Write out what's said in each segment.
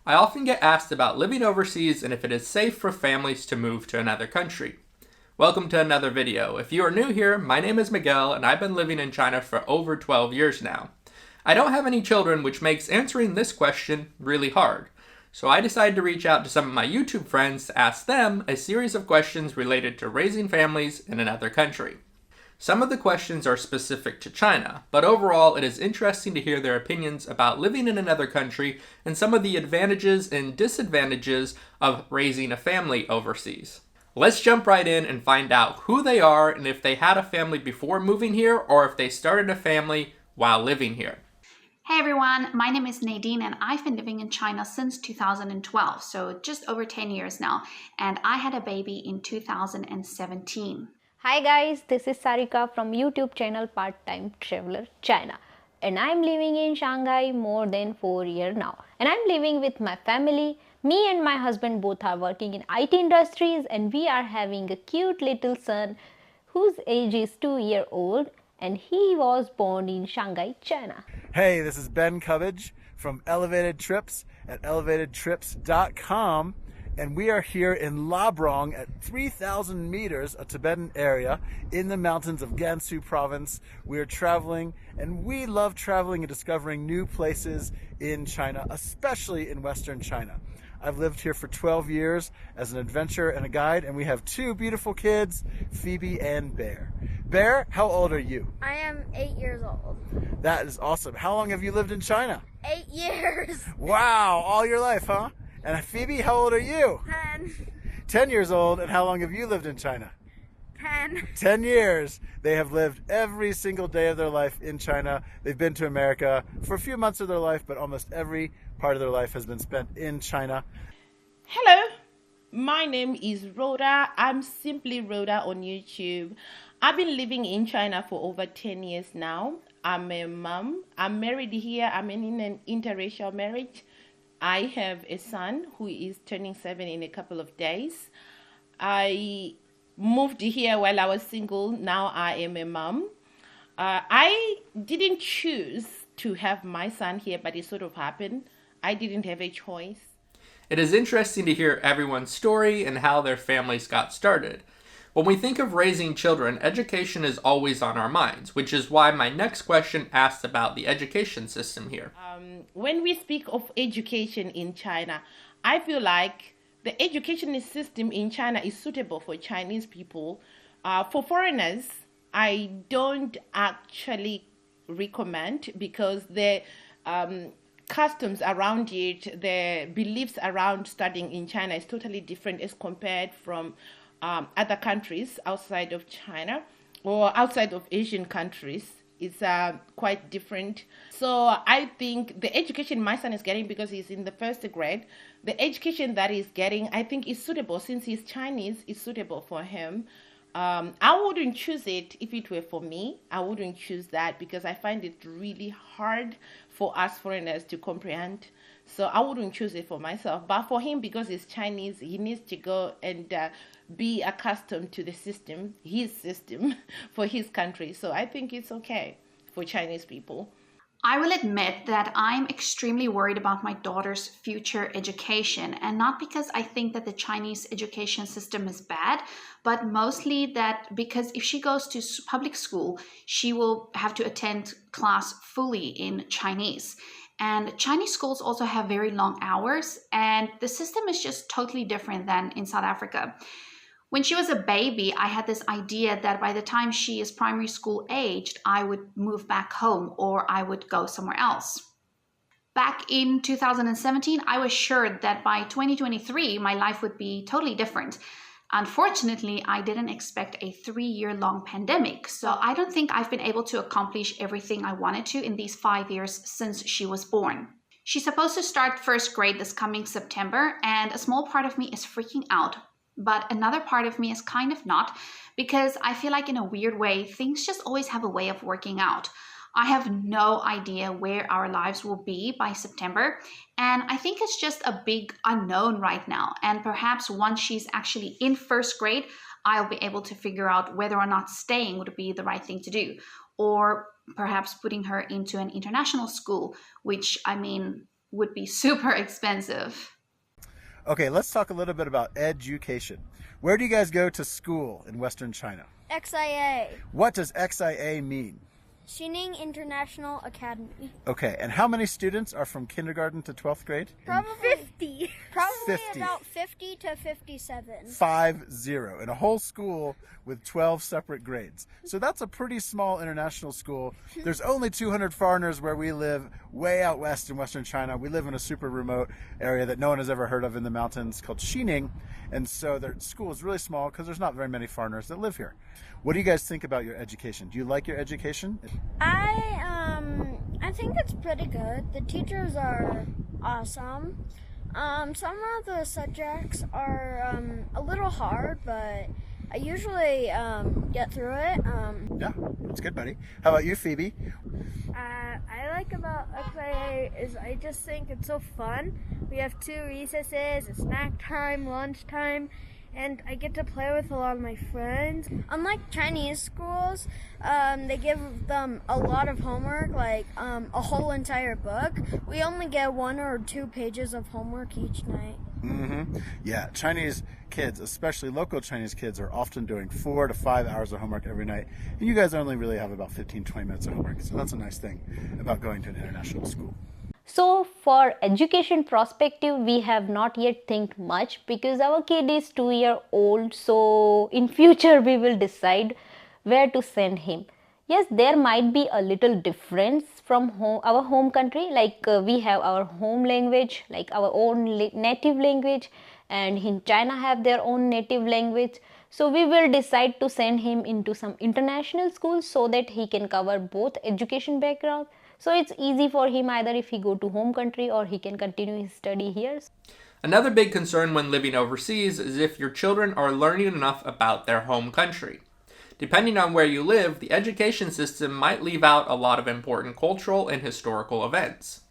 I often get asked about living overseas and if it is safe for families to move to another country. Welcome to another video. If you are new here, my name is Miguel and I've been living in China for over 12 years now. I don't have any children, which makes answering this question really hard. So I decided to reach out to some of my YouTube friends to ask them a series of questions related to raising families in another country. Some of the questions are specific to China, but overall it is interesting to hear their opinions about living in another country and some of the advantages and disadvantages of raising a family overseas. Let's jump right in and find out who they are and if they had a family before moving here or if they started a family while living here. Hey everyone, my name is Nadine and I've been living in China since 2012, so just over 10 years now, and I had a baby in 2017. Hi guys, this is Sarika from YouTube channel Part-Time Traveler China, and I'm living in Shanghai more than 4 years now, and I'm living with my family. Me and my husband both are working in IT industries, and we are having a cute little son whose age is 2 years old, and he was born in Shanghai, China. Hey, this is Ben Cubbage from Elevated Trips at elevatedtrips.com. And we are here in Labrong at 3,000 meters, a Tibetan area in the mountains of Gansu province. We are traveling, and we love traveling and discovering new places in China, especially in Western China. I've lived here for 12 years as an adventurer and a guide, and we have two beautiful kids, Phoebe and Bear. Bear, how old are you? I am 8 years old. That is awesome. How long have you lived in China? 8 years. Wow, all your life, huh? And Phoebe, how old are you? 10. 10 years old. And how long have you lived in China? 10. 10 years. They have lived every single day of their life in China. They've been to America for a few months of their life, but almost every part of their life has been spent in China. Hello, my name is Rhoda. I'm simply Rhoda on YouTube. I've been living in China for over 10 years now. I'm a mom. I'm married here. I'm in an interracial marriage. I have a son who is turning 7 in a couple of days. I moved here while I was single. Now I am a mom. I didn't choose to have my son here, but it sort of happened. I didn't have a choice. It is interesting to hear everyone's story and how their families got started. When we think of raising children, education is always on our minds, which is why my next question asks about the education system here. When we speak of education in China, I feel like the education system in China is suitable for Chinese people. For foreigners, I don't actually recommend, because the customs around it, the beliefs around studying in China is totally different as compared from other countries outside of China or outside of Asian countries. It's quite different. So I think the education my son is getting, because he's in the first grade, the education that he's getting, I think is suitable. Since he's Chinese, is suitable for him. I wouldn't choose it if it were for me. I wouldn't choose that, because I find it really hard for us foreigners to comprehend. So I wouldn't choose it for myself. But for him, because he's Chinese, he needs to go and be accustomed to the system, his system, for his country. So I think it's okay for Chinese people. I will admit that I'm extremely worried about my daughter's future education, and not because I think that the Chinese education system is bad, but mostly that because if she goes to public school, she will have to attend class fully in Chinese. And Chinese schools also have very long hours, and the system is just totally different than in South Africa. When she was a baby, I had this idea that by the time she is primary school aged, I would move back home or I would go somewhere else. Back in 2017, I was sure that by 2023, my life would be totally different. Unfortunately, I didn't expect a 3-year-long pandemic, so I don't think I've been able to accomplish everything I wanted to in these 5 years since she was born. She's supposed to start first grade this coming September, and a small part of me is freaking out. But another part of me is kind of not, because I feel like in a weird way, things just always have a way of working out. I have no idea where our lives will be by September, and I think it's just a big unknown right now. And perhaps once she's actually in first grade, I'll be able to figure out whether or not staying would be the right thing to do, or perhaps putting her into an international school, which, I mean, would be super expensive. Okay, let's talk a little bit about education. Where do you guys go to school in Western China? XIA, What does XIA mean? Xining International Academy. Okay, and how many students are from kindergarten to 12th grade? Probably 50. Probably 50. about 50 to 57. 50 in a whole school with 12 separate grades. So that's a pretty small international school. There's only 200 foreigners where we live, way out west in Western China. We live in a super remote area that no one has ever heard of in the mountains called Xining. And so their school is really small because there's not very many foreigners that live here. What do you guys think about your education? Do you like your education? I think it's pretty good. The teachers are awesome. Some of the subjects are a little hard, but I usually get through it. Yeah, that's good, buddy. How about you, Phoebe? I like about XIA is I just think it's so fun. We have 2 recesses, a snack time, lunch time, and I get to play with a lot of my friends. Unlike Chinese schools, they give them a lot of homework, like a whole entire book. We only get 1 or 2 pages of homework each night. Mm-hmm. Yeah, Chinese kids, especially local Chinese kids, are often doing 4 to 5 hours of homework every night. And you guys only really have about 15-20 minutes of homework. So that's a nice thing about going to an international school. So for education perspective, we have not yet think much because our kid is 2-year-old. So in future, we will decide where to send him. Yes, there might be a little difference from our home country. Like we have our home language, like our own native language, and in China have their own native language. So we will decide to send him into some international schools so that he can cover both education background. So it's easy for him either if he go to home country or he can continue his study here. Another big concern when living overseas is if your children are learning enough about their home country. Depending on where you live, the education system might leave out a lot of important cultural and historical events.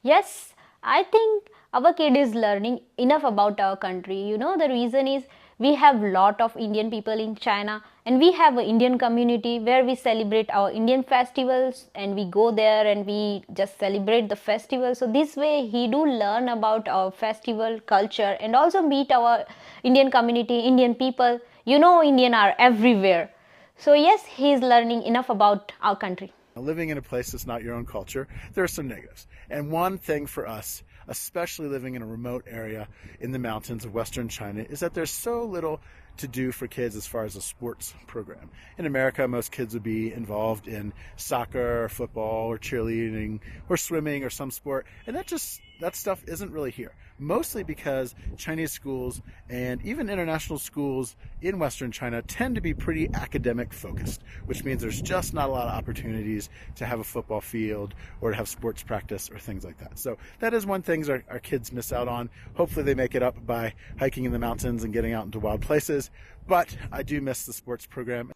Yes, I think our kid is learning enough about our country. You know, the reason is we have lot of Indian people in China and we have an Indian community where we celebrate our Indian festivals and we go there and we just celebrate the festival. So this way he do learn about our festival culture and also meet our Indian community, Indian people. You know, Indian are everywhere. So yes, he is learning enough about our country. Living in a place that's not your own culture, there are some negatives. And one thing for us, especially living in a remote area in the mountains of Western China, is that there's so little to do for kids as far as a sports program. In America, most kids would be involved in soccer, or football, or cheerleading, or swimming, or some sport, and that stuff isn't really here. Mostly because Chinese schools and even international schools in Western China tend to be pretty academic focused, which means there's just not a lot of opportunities to have a football field or to have sports practice or things like that. So that is one thing our kids miss out on. Hopefully they make it up by hiking in the mountains and getting out into wild places, but I do miss the sports program.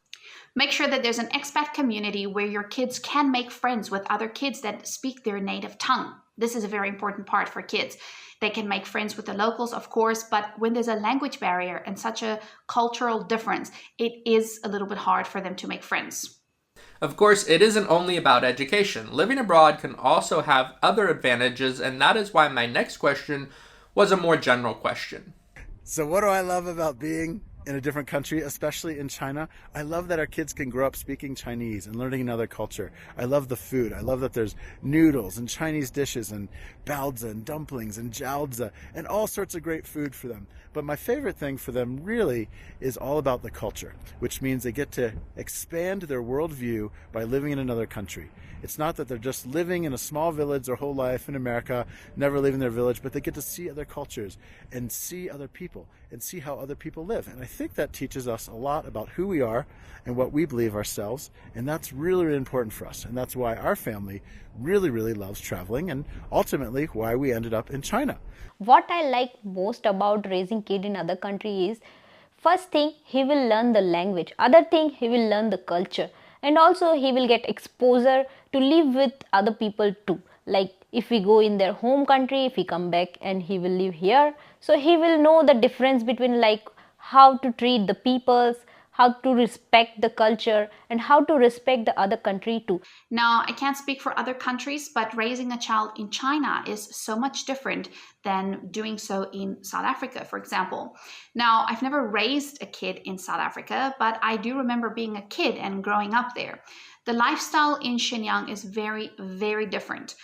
Make sure that there's an expat community where your kids can make friends with other kids that speak their native tongue. This is a very important part for kids. They can make friends with the locals, of course, but when there's a language barrier and such a cultural difference, it is a little bit hard for them to make friends. Of course, it isn't only about education. Living abroad can also have other advantages, and that is why my next question was a more general question. So what do I love about being in a different country, especially in China? I love that our kids can grow up speaking Chinese and learning another culture. I love the food. I love that there's noodles and Chinese dishes and baozi and dumplings and jiaozi and all sorts of great food for them. But my favorite thing for them really is all about the culture, which means they get to expand their worldview by living in another country. It's not that they're just living in a small village their whole life in America, never leaving their village, but they get to see other cultures and see other people and see how other people live. And I think that teaches us a lot about who we are and what we believe ourselves. And that's really, really important for us. And that's why our family really, really loves traveling and ultimately why we ended up in China. What I like most about raising kid in other country is, first thing, he will learn the language. Other thing, he will learn the culture. And also he will get exposure to live with other people too. Like if we go in their home country, if he come back and he will live here, so he will know the difference between like how to treat the peoples, how to respect the culture, and how to respect the other country too. Now, I can't speak for other countries, but raising a child in China is so much different than doing so in South Africa, for example. Now, I've never raised a kid in South Africa, but I do remember being a kid and growing up there. The lifestyle in Shenyang is very, very different.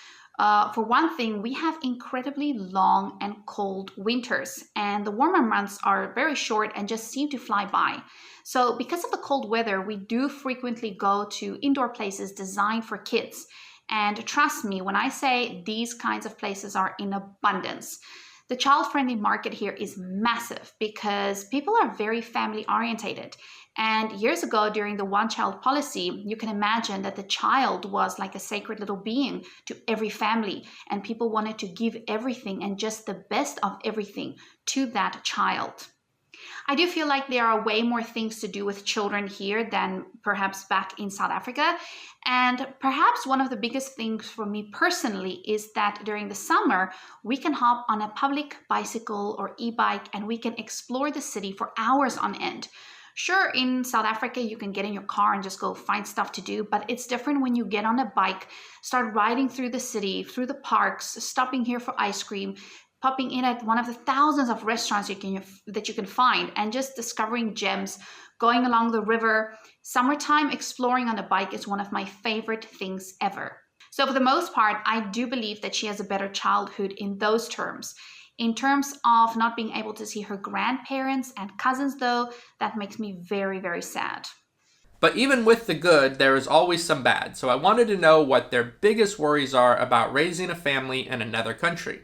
For one thing, we have incredibly long and cold winters, and the warmer months are very short and just seem to fly by. So because of the cold weather, we do frequently go to indoor places designed for kids. And trust me when I say these kinds of places are in abundance. The child-friendly market here is massive because people are very family-orientated. And years ago, during the one-child policy, you can imagine that the child was like a sacred little being to every family, and people wanted to give everything and just the best of everything to that child. I do feel like there are way more things to do with children here than perhaps back in South Africa. And perhaps one of the biggest things for me personally is that during the summer, we can hop on a public bicycle or e-bike and we can explore the city for hours on end. Sure, in South Africa, you can get in your car and just go find stuff to do, but it's different when you get on a bike, start riding through the city, through the parks, stopping here for ice cream, popping in at one of the thousands of restaurants that you can find, and just discovering gems, going along the river. Summertime exploring on a bike is one of my favorite things ever. So for the most part, I do believe that she has a better childhood in those terms. In terms of not being able to see her grandparents and cousins though, that makes me very, very sad. But even with the good, there is always some bad. So I wanted to know what their biggest worries are about raising a family in another country.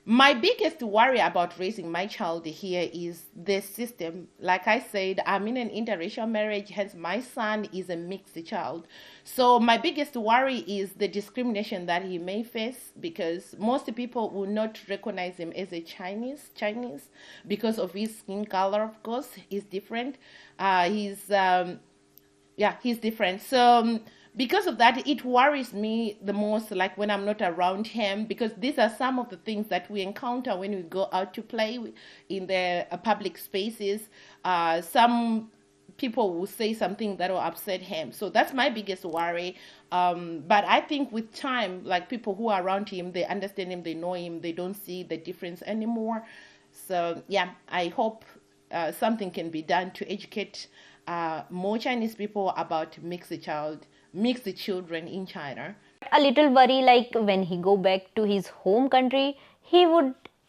My biggest worry about raising my child here is the system. Like I said, I'm in an interracial marriage, hence my son is a mixed child. So my biggest worry is the discrimination that he may face, because most people will not recognize him as a Chinese because of his skin color, of course. He's different. He's different. So because of that, it worries me the most, like when I'm not around him, because these are some of the things that we encounter when we go out to play in the public spaces. Some people will say something that will upset him. So that's my biggest worry. But I think with time, like people who are around him, they understand him, they know him, they don't see the difference anymore. So yeah, I hope something can be done to educate more Chinese people about mixed children in China. A little worry, like when he go back to his home country, he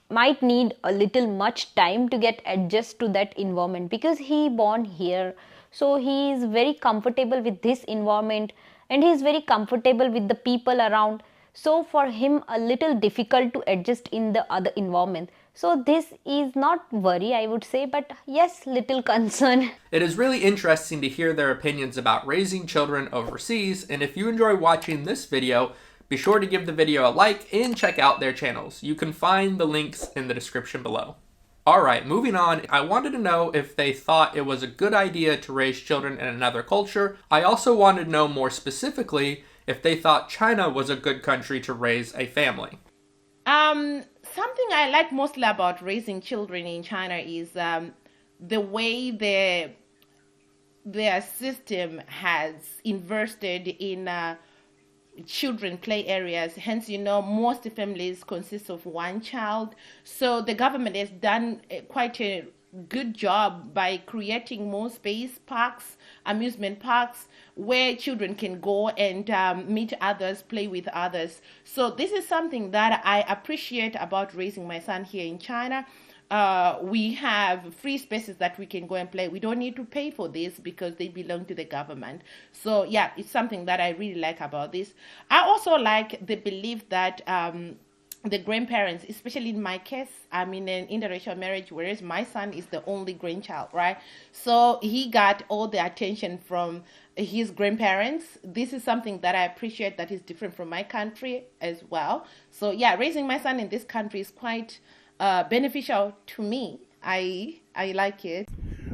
might need a little much time to get adjust to that environment, because he born here, so he is very comfortable with this environment and he is very comfortable with the people around. So for him a little difficult to adjust in the other environment. So this is not worry, I would say, but yes, little concern. It is really interesting to hear their opinions about raising children overseas, and if you enjoy watching this video, be sure to give the video a like and check out their channels. You can find the links in the description below. Alright, moving on, I wanted to know if they thought it was a good idea to raise children in another culture. I also wanted to know more specifically if they thought China was a good country to raise a family. Something I like mostly about raising children in China is the way their system has invested in children play areas. Hence, most families consist of one child. So the government has done quite a good job by creating more space, parks, amusement parks, where children can go and meet others, play with others. So this is something that I appreciate about raising my son here in China. We have free spaces that we can go and play. We don't need to pay for this because they belong to the government. So yeah, it's something that I really like about this. I also like the belief that the grandparents, especially in my case, I'm in an interracial marriage, whereas my son is the only grandchild, right? So he got all the attention from his grandparents. This is something that I appreciate that is different from my country as well. So yeah, raising my son in this country is quite beneficial to me. I like it.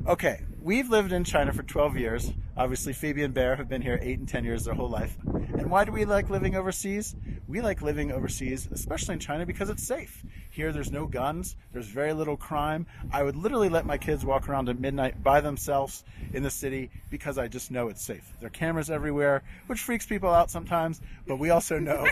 Okay, we've lived in China for 12 years. Obviously, Phoebe and Bear have been here 8 and 10 years their whole life. And why do we like living overseas? We like living overseas, especially in China, because it's safe. Here there's no guns, there's very little crime. I would literally let my kids walk around at midnight by themselves in the city because I just know it's safe. There are cameras everywhere, which freaks people out sometimes, but we also know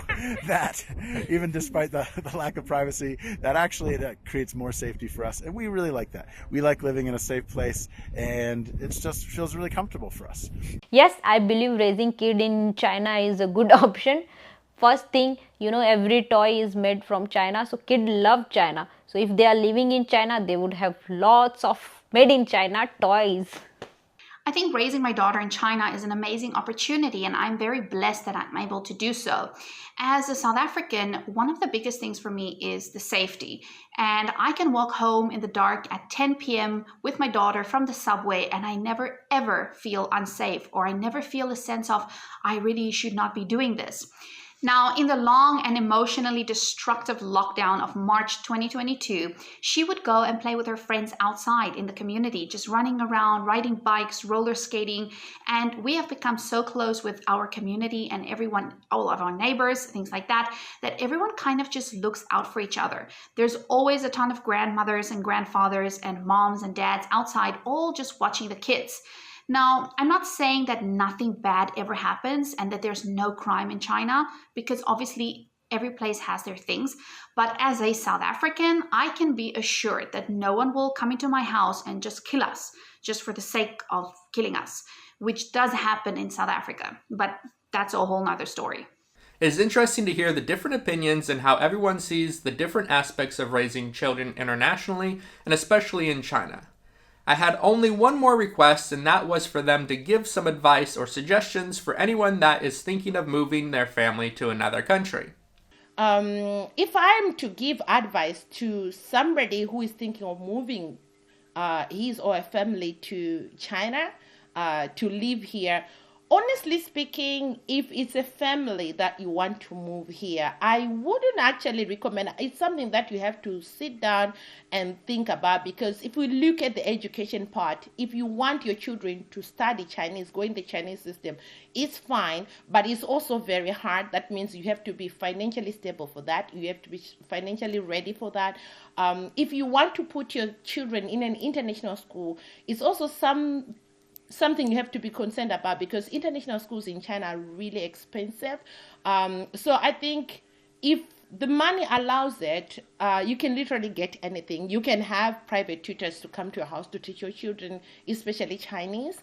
that even despite the lack of privacy, that actually that creates more safety for us, and we really like that. We like living in a safe place, and it just feels really comfortable for us. Yes, I believe raising kid in China is a good option. First thing, every toy is made from China, so kids love China. So if they are living in China, they would have lots of made in China toys. I think raising my daughter in China is an amazing opportunity, and I'm very blessed that I'm able to do so. As a South African, one of the biggest things for me is the safety. And I can walk home in the dark at 10 p.m. with my daughter from the subway, and I never ever feel unsafe, or I never feel a sense of, I really should not be doing this. Now, in the long and emotionally destructive lockdown of March 2022, she would go and play with her friends outside in the community, just running around, riding bikes, roller skating. And we have become so close with our community and everyone, all of our neighbors, things like that, that everyone kind of just looks out for each other. There's always a ton of grandmothers and grandfathers and moms and dads outside, all just watching the kids. Now, I'm not saying that nothing bad ever happens and that there's no crime in China, because obviously every place has their things. But as a South African, I can be assured that no one will come into my house and just kill us just for the sake of killing us, which does happen in South Africa. But that's a whole nother story. It is interesting to hear the different opinions and how everyone sees the different aspects of raising children internationally, and especially in China. I had only one more request, and that was for them to give some advice or suggestions for anyone that is thinking of moving their family to another country. If I'm to give advice to somebody who is thinking of moving his or her family to China to live here, honestly speaking, if it's a family that you want to move here, I wouldn't actually recommend. It's something that you have to sit down and think about, because if we look at the education part, if you want your children to study Chinese, go in the Chinese system, it's fine, but it's also very hard. That means you have to be financially stable for that. You have to be financially ready for that. If you want to put your children in an international school, it's also something you have to be concerned about, because international schools in China are really expensive. So I think if the money allows it, you can literally get anything. You can have private tutors to come to your house to teach your children, especially Chinese.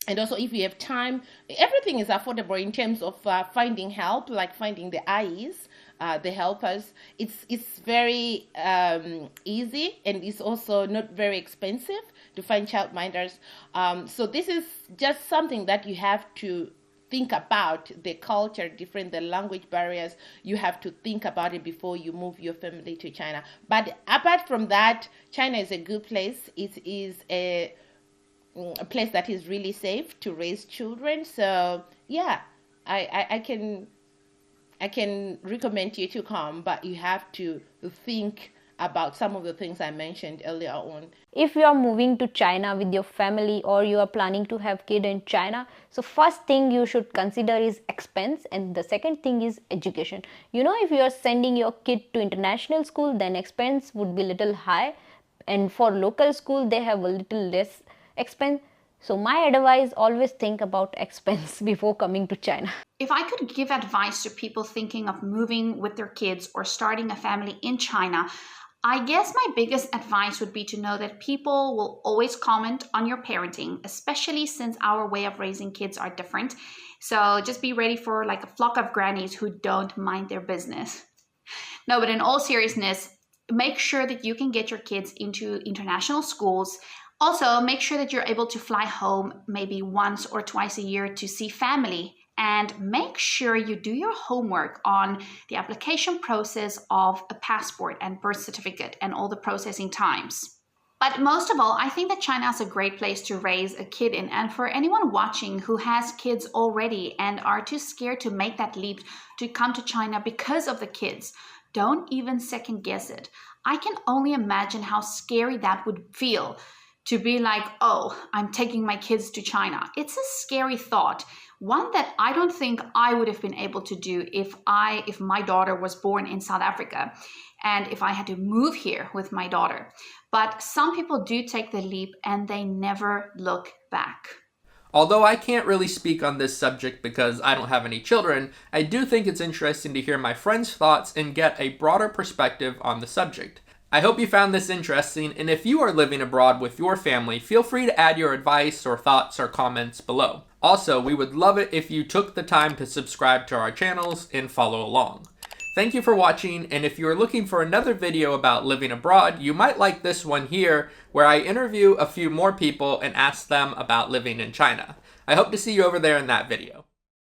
And also, if you have time, everything is affordable in terms of finding help, like finding the AIs, the helpers. It's very easy, and it's also not very expensive to find childminders. So this is just something that you have to think about. The culture different, the language barriers, you have to think about it before you move your family to China. But apart from that, China is a good place. It is a place that is really safe to raise children. So yeah, I can recommend you to come, but you have to think about some of the things I mentioned earlier on. If you are moving to China with your family, or you are planning to have kid in China, so first thing you should consider is expense, and the second thing is education. If you are sending your kid to international school, then expense would be little high, and for local school they have a little less expense. So my advice, always think about expense before coming to China. If I could give advice to people thinking of moving with their kids or starting a family in China, I guess my biggest advice would be to know that people will always comment on your parenting, especially since our way of raising kids are different. So just be ready for like a flock of grannies who don't mind their business. No, but in all seriousness, make sure that you can get your kids into international schools. Also, make sure that you're able to fly home maybe once or twice a year to see family. And make sure you do your homework on the application process of a passport and birth certificate and all the processing times. But most of all, I think that China is a great place to raise a kid in. And for anyone watching who has kids already and are too scared to make that leap to come to China because of the kids, don't even second guess it. I can only imagine how scary that would feel, to be like, oh, I'm taking my kids to China. It's a scary thought. One that I don't think I would have been able to do if my daughter was born in South Africa and if I had to move here with my daughter. But some people do take the leap and they never look back. Although I can't really speak on this subject because I don't have any children, I do think it's interesting to hear my friends' thoughts and get a broader perspective on the subject. I hope you found this interesting, and if you are living abroad with your family, feel free to add your advice or thoughts or comments below. Also, we would love it if you took the time to subscribe to our channels and follow along. Thank you for watching, and if you are looking for another video about living abroad, you might like this one here, where I interview a few more people and ask them about living in China. I hope to see you over there in that video.